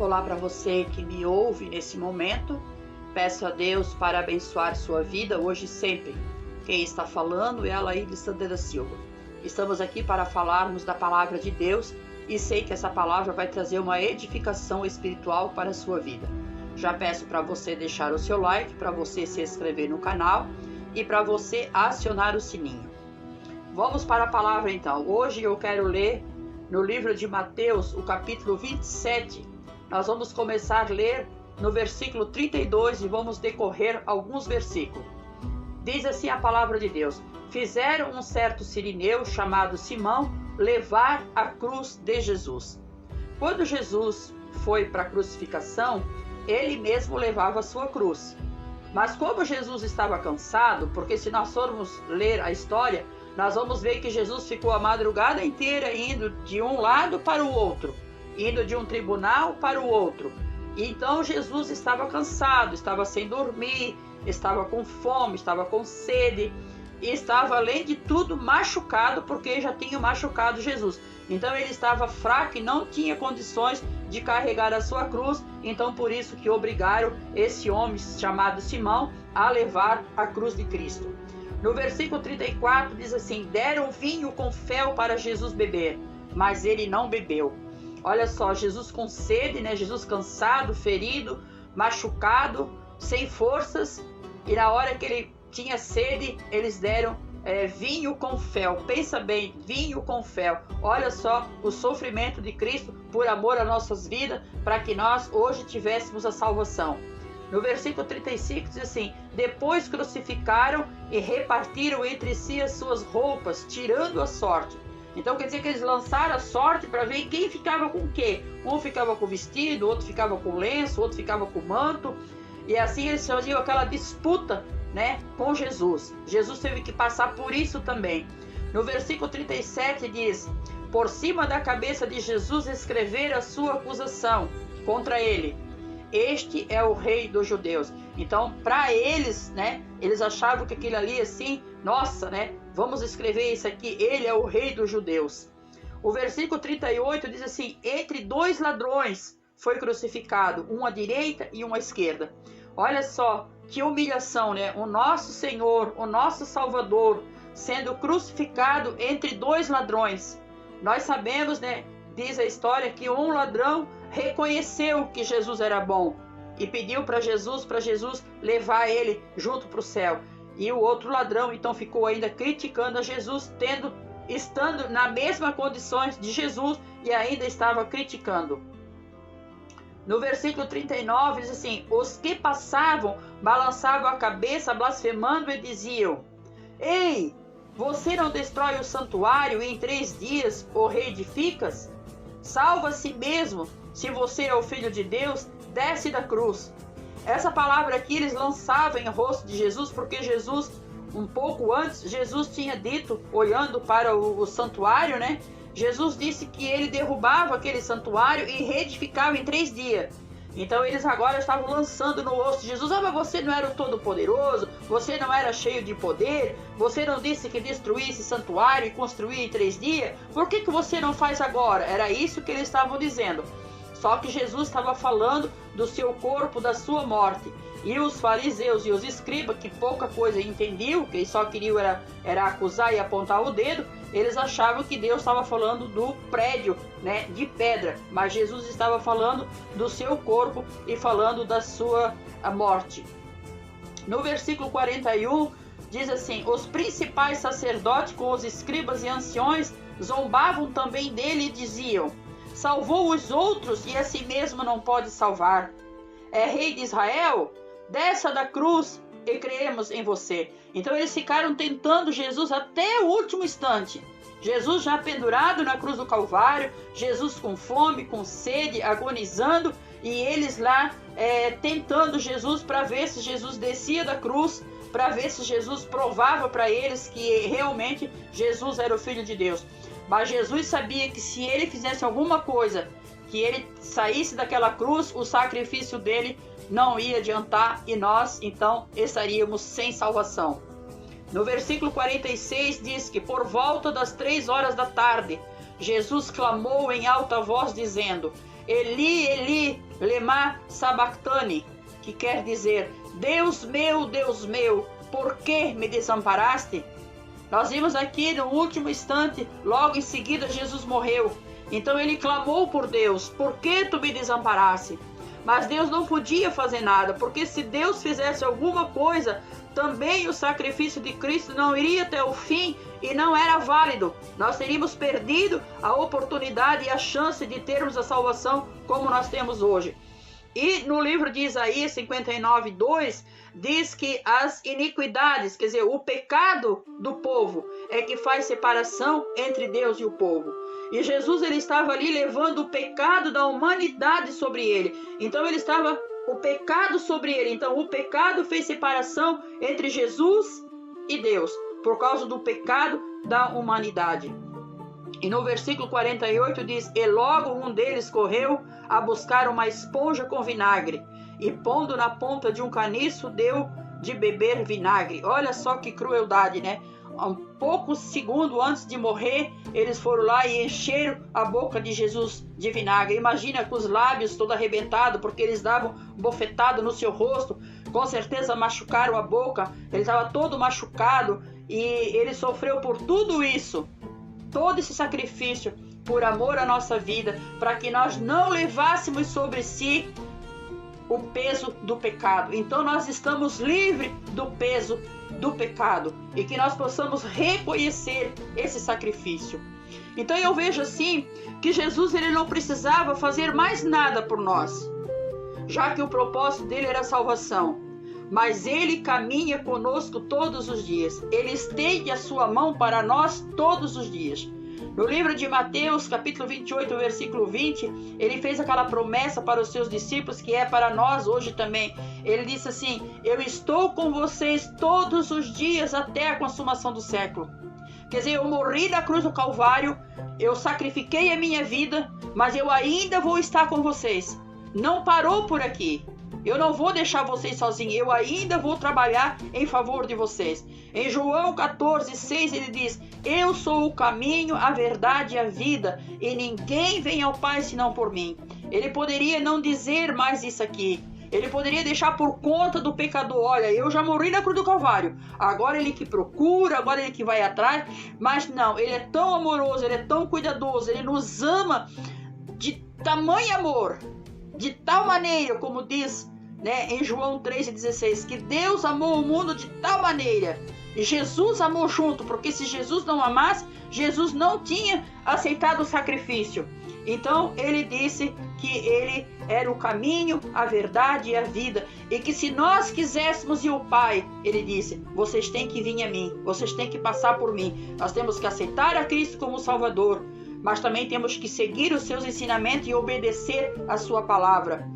Olá para você que me ouve nesse momento. Peço a Deus para abençoar sua vida hoje e sempre. Quem está falando é a Laíde Sandra da Silva. Estamos aqui para falarmos da palavra de Deus e sei que essa palavra vai trazer uma edificação espiritual para a sua vida. Já peço para você deixar o seu like, para você se inscrever no canal e para você acionar o sininho. Vamos para a palavra então. Hoje eu quero ler no livro de Mateus, o capítulo 27. Nós vamos começar a ler no versículo 32 e vamos decorrer alguns versículos. Diz assim a palavra de Deus: Fizeram um certo sirineu chamado Simão levar a cruz de Jesus. Quando Jesus foi para a crucificação, ele mesmo levava a sua cruz. Mas como Jesus estava cansado, porque se nós formos ler a história, nós vamos ver que Jesus ficou a madrugada inteira indo de um lado para o outro, indo de um tribunal para o outro. Então Jesus estava cansado, estava sem dormir, estava com fome, estava com sede e estava, além de tudo, machucado, porque já tinha machucado Jesus. Então ele estava fraco e não tinha condições de carregar a sua cruz. Então por isso que obrigaram esse homem chamado Simão a levar a cruz de Cristo. No versículo 34 diz assim: Deram vinho com fel para Jesus beber, mas ele não bebeu. Olha só, Jesus com sede, né? Jesus cansado, ferido, machucado, sem forças. E na hora que ele tinha sede, eles deram vinho com fel. Pensa bem, vinho com fel. Olha só o sofrimento de Cristo por amor às nossas vidas, para que nós hoje tivéssemos a salvação. No versículo 35 diz assim: Depois crucificaram e repartiram entre si as suas roupas, tirando a sorte. Então quer dizer que eles lançaram a sorte para ver quem ficava com o quê. Um ficava com vestido, outro ficava com lenço, outro ficava com manto. E assim eles faziam aquela disputa, né, com Jesus. Jesus teve que passar por isso também. No versículo 37 diz: Por cima da cabeça de Jesus escreveram a sua acusação contra ele: Este é o rei dos judeus. Então, para eles, né, eles achavam que aquilo ali assim, nossa, né, vamos escrever isso aqui, ele é o rei dos judeus. O versículo 38 diz assim: Entre dois ladrões foi crucificado, um à direita e um à esquerda. Olha só que humilhação, né? O nosso Senhor, o nosso Salvador, sendo crucificado entre dois ladrões. Nós sabemos, né, diz a história, que um ladrão reconheceu que Jesus era bom e pediu para Jesus levar ele junto para o céu. E o outro ladrão então ficou ainda criticando a Jesus, estando na mesma condições de Jesus, e ainda estava criticando. No versículo 39 diz assim: Os que passavam balançavam a cabeça, blasfemando, e diziam: Ei, você não destrói o santuário e em 3 dias o reedificas? Salva a si mesmo, se você é o Filho de Deus, desce da cruz. Essa palavra aqui eles lançavam em rosto de Jesus, porque Jesus, um pouco antes, Jesus tinha dito, olhando para o santuário, né? Jesus disse que ele derrubava aquele santuário e reedificava em 3 dias. Então eles agora estavam lançando no rosto de Jesus: mas você não era o Todo-Poderoso? Você não era cheio de poder? Você não disse que destruísse santuário e construía em 3 dias? Por que você não faz agora? Era isso que eles estavam dizendo. Só que Jesus estava falando do seu corpo, da sua morte. E os fariseus e os escribas, que pouca coisa entendiam, que só queriam era acusar e apontar o dedo, eles achavam que Deus estava falando do prédio, né, de pedra. Mas Jesus estava falando do seu corpo e falando da sua morte. No versículo 41 diz assim: Os principais sacerdotes com os escribas e anciões zombavam também dele e diziam: Salvou os outros e a si mesmo não pode salvar. É rei de Israel? Desça da cruz e cremos em você. Então eles ficaram tentando Jesus até o último instante. Jesus já pendurado na cruz do Calvário, Jesus com fome, com sede, agonizando, e eles lá tentando Jesus para ver se Jesus descia da cruz, para ver se Jesus provava para eles que realmente Jesus era o Filho de Deus. Mas Jesus sabia que se ele fizesse alguma coisa, que ele saísse daquela cruz, o sacrifício dele não ia adiantar e nós então estaríamos sem salvação. No versículo 46 diz que por volta das 3 horas da tarde, Jesus clamou em alta voz dizendo: Eli, Eli, lema sabachthani, que quer dizer, Deus meu, por que me desamparaste? Nós vimos aqui no último instante, logo em seguida Jesus morreu. Então ele clamou por Deus, por que tu me desamparaste? Mas Deus não podia fazer nada, porque se Deus fizesse alguma coisa, também o sacrifício de Cristo não iria até o fim e não era válido. Nós teríamos perdido a oportunidade e a chance de termos a salvação como nós temos hoje. E no livro de Isaías 59:2 diz que as iniquidades, quer dizer, o pecado do povo é que faz separação entre Deus e o povo. E Jesus, ele estava ali levando o pecado da humanidade sobre ele. Então ele estava o pecado sobre ele. Então o pecado fez separação entre Jesus e Deus, por causa do pecado da humanidade. E no versículo 48 diz, e logo um deles correu a buscar uma esponja com vinagre, e pondo na ponta de um caniço, deu de beber vinagre. Olha só que crueldade, né? Um pouco segundo antes de morrer, eles foram lá e encheram a boca de Jesus de vinagre. Imagina com os lábios todo arrebentados, porque eles davam bofetada no seu rosto. Com certeza machucaram a boca, ele estava todo machucado e ele sofreu por tudo isso. Todo esse sacrifício por amor à nossa vida, para que nós não levássemos sobre si o peso do pecado. Então nós estamos livres do peso do pecado e que nós possamos reconhecer esse sacrifício. Então eu vejo assim que Jesus, ele não precisava fazer mais nada por nós, já que o propósito dele era a salvação. Mas ele caminha conosco todos os dias. Ele estende a sua mão para nós todos os dias. No livro de Mateus, capítulo 28, versículo 20, ele fez aquela promessa para os seus discípulos, que é para nós hoje também. Ele disse assim, eu estou com vocês todos os dias até a consumação do século. Quer dizer, eu morri na cruz do Calvário, eu sacrifiquei a minha vida, mas eu ainda vou estar com vocês. Não parou por aqui. Eu não vou deixar vocês sozinhos, eu ainda vou trabalhar em favor de vocês. Em João 14:6 ele diz, eu sou o caminho, a verdade e a vida, e ninguém vem ao Pai senão por mim. Ele poderia não dizer mais isso aqui. Ele poderia deixar por conta do pecador, olha, eu já morri na cruz do Calvário, agora ele que procura, agora ele que vai atrás. Mas não, ele é tão amoroso, ele é tão cuidadoso, ele nos ama de tamanho amor, de tal maneira, como diz, né, em João 3:16, que Deus amou o mundo de tal maneira, e Jesus amou junto, porque se Jesus não amasse, Jesus não tinha aceitado o sacrifício. Então ele disse que ele era o caminho, a verdade e a vida, e que se nós quiséssemos ir ao Pai, ele disse, vocês têm que vir a mim, vocês têm que passar por mim. Nós temos que aceitar a Cristo como Salvador, mas também temos que seguir os seus ensinamentos e obedecer a sua palavra.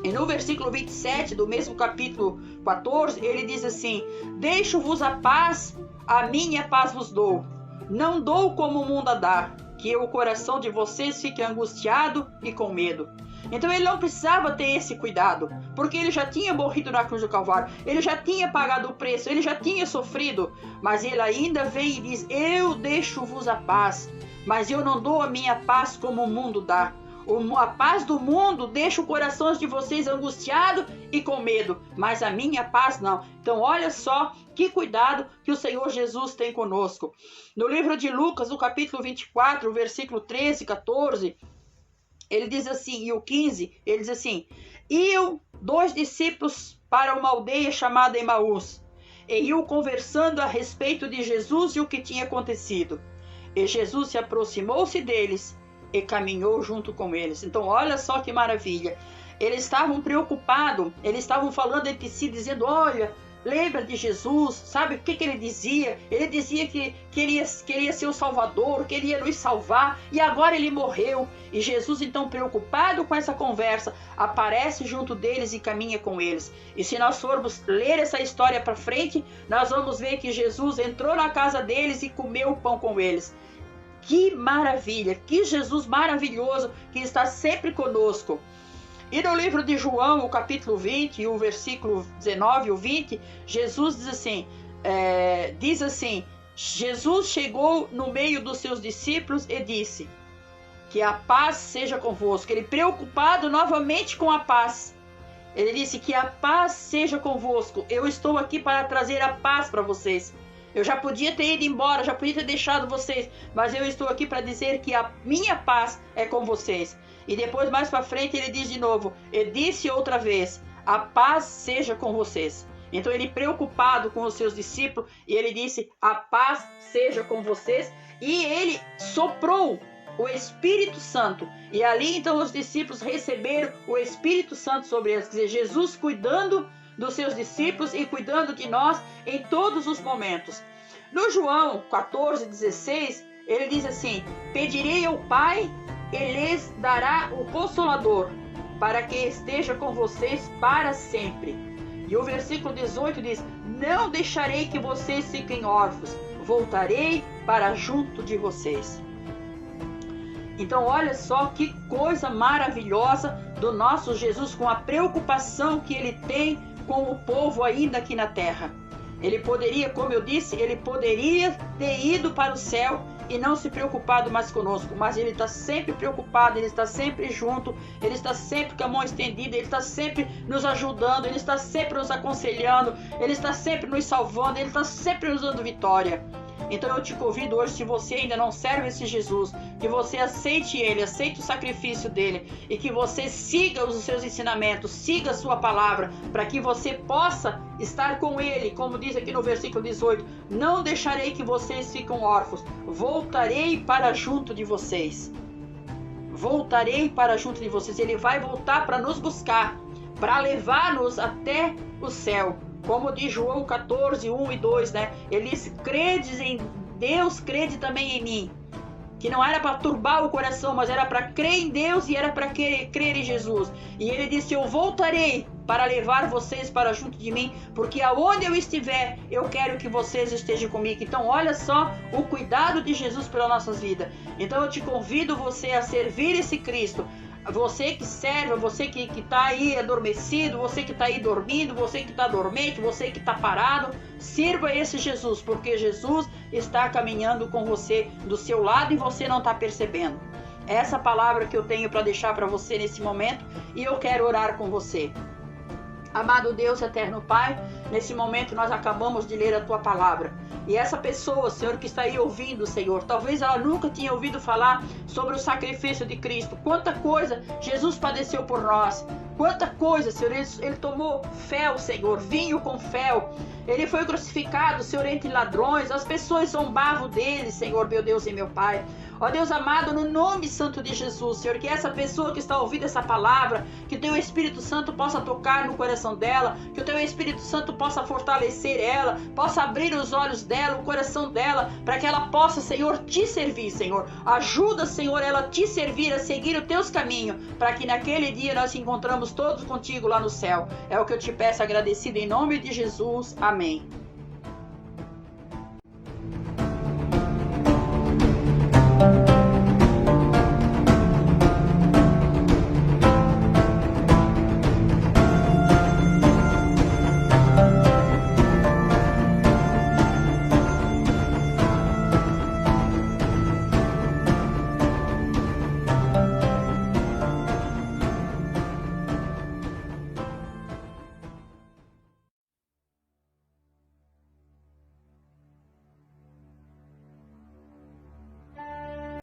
E no versículo 27 do mesmo capítulo 14, ele diz assim, deixo-vos a paz, a minha paz vos dou. Não dou como o mundo a dar, que o coração de vocês fique angustiado e com medo. Então ele não precisava ter esse cuidado, porque ele já tinha morrido na cruz do Calvário, ele já tinha pagado o preço, ele já tinha sofrido, mas ele ainda vem e diz, eu deixo-vos a paz, mas eu não dou a minha paz como o mundo dá. A paz do mundo deixa o coração de vocês angustiado e com medo, mas a minha paz não. Então olha só que cuidado que o Senhor Jesus tem conosco. No livro de Lucas, no capítulo 24, versículo 13 e 14, ele diz assim, e o 15, ele diz assim, iam 2 discípulos para uma aldeia chamada Emaús, e iam conversando a respeito de Jesus e o que tinha acontecido. E Jesus se aproximou-se deles e caminhou junto com eles. Então olha só que maravilha. Eles estavam preocupados, eles estavam falando entre si, dizendo, olha, lembra de Jesus, sabe o que ele dizia? Ele dizia que queria ser o Salvador, queria nos salvar, e agora ele morreu. E Jesus, então, preocupado com essa conversa, aparece junto deles e caminha com eles. E se nós formos ler essa história para frente, nós vamos ver que Jesus entrou na casa deles e comeu o pão com eles. Que maravilha, que Jesus maravilhoso que está sempre conosco. E no livro de João, o capítulo 20, o versículo 19 e o 20, Jesus diz assim, Jesus chegou no meio dos seus discípulos e disse, que a paz seja convosco. Ele preocupado novamente com a paz. Ele disse que a paz seja convosco. Eu estou aqui para trazer a paz para vocês. Eu já podia ter ido embora, já podia ter deixado vocês, mas eu estou aqui para dizer que a minha paz é com vocês. E depois, mais para frente, ele diz de novo, eu disse outra vez, a paz seja com vocês. Então ele preocupado com os seus discípulos, e ele disse, a paz seja com vocês, e ele soprou o Espírito Santo. E ali então os discípulos receberam o Espírito Santo sobre eles. Quer dizer, Jesus cuidando dos seus discípulos e cuidando de nós em todos os momentos. No João 14:16, ele diz assim, pedirei ao Pai e lhes dará o Consolador, para que esteja com vocês para sempre. E o versículo 18 diz, não deixarei que vocês fiquem órfãos, voltarei para junto de vocês. Então olha só que coisa maravilhosa do nosso Jesus, com a preocupação que ele tem com o povo ainda aqui na terra. Ele poderia, como eu disse, ele poderia ter ido para o céu e não se preocupado mais conosco, mas ele está sempre preocupado, ele está sempre junto, ele está sempre com a mão estendida, ele está sempre nos ajudando, ele está sempre nos aconselhando, ele está sempre nos salvando, ele está sempre nos dando vitória. Então eu te convido hoje, se você ainda não serve esse Jesus, que você aceite ele, aceite o sacrifício dele e que você siga os seus ensinamentos, siga a sua palavra, para que você possa estar com ele, como diz aqui no versículo 18, não deixarei que vocês fiquem órfãos, voltarei para junto de vocês. Voltarei para junto de vocês. Ele vai voltar para nos buscar, para levar-nos até o céu. Como diz João 14:1 e 2, né? Ele diz, credes em Deus, crede também em mim. Que não era para turbar o coração, mas era para crer em Deus e era para crer em Jesus. E ele disse, eu voltarei para levar vocês para junto de mim, porque aonde eu estiver, eu quero que vocês estejam comigo. Então olha só o cuidado de Jesus pelas nossas vidas. Então eu te convido você a servir esse Cristo. Você que serve, você que está aí adormecido, você que está aí dormindo, você que está dormente, você que está parado, sirva esse Jesus, porque Jesus está caminhando com você do seu lado e você não está percebendo. É essa palavra que eu tenho para deixar para você nesse momento e eu quero orar com você. Amado Deus, eterno Pai, nesse momento nós acabamos de ler a Tua palavra. E essa pessoa, Senhor, que está aí ouvindo, Senhor, talvez ela nunca tinha ouvido falar sobre o sacrifício de Cristo. Quanta coisa Jesus padeceu por nós. Quanta coisa, Senhor, ele tomou fel, Senhor, vinho com fel. Ele foi crucificado, Senhor, entre ladrões. As pessoas zombavam dele, Senhor, meu Deus e meu Pai. Ó Deus amado, no nome santo de Jesus, Senhor, que essa pessoa que está ouvindo essa palavra, que o Teu Espírito Santo possa tocar no coração dela, que o Teu Espírito Santo possa fortalecer ela, possa abrir os olhos dela, o coração dela, para que ela possa, Senhor, Te servir, Senhor. Ajuda, Senhor, ela a Te servir, a seguir os Teus caminhos, para que naquele dia nós encontramos todos contigo lá no céu. É o que eu Te peço agradecido em nome de Jesus. Amém.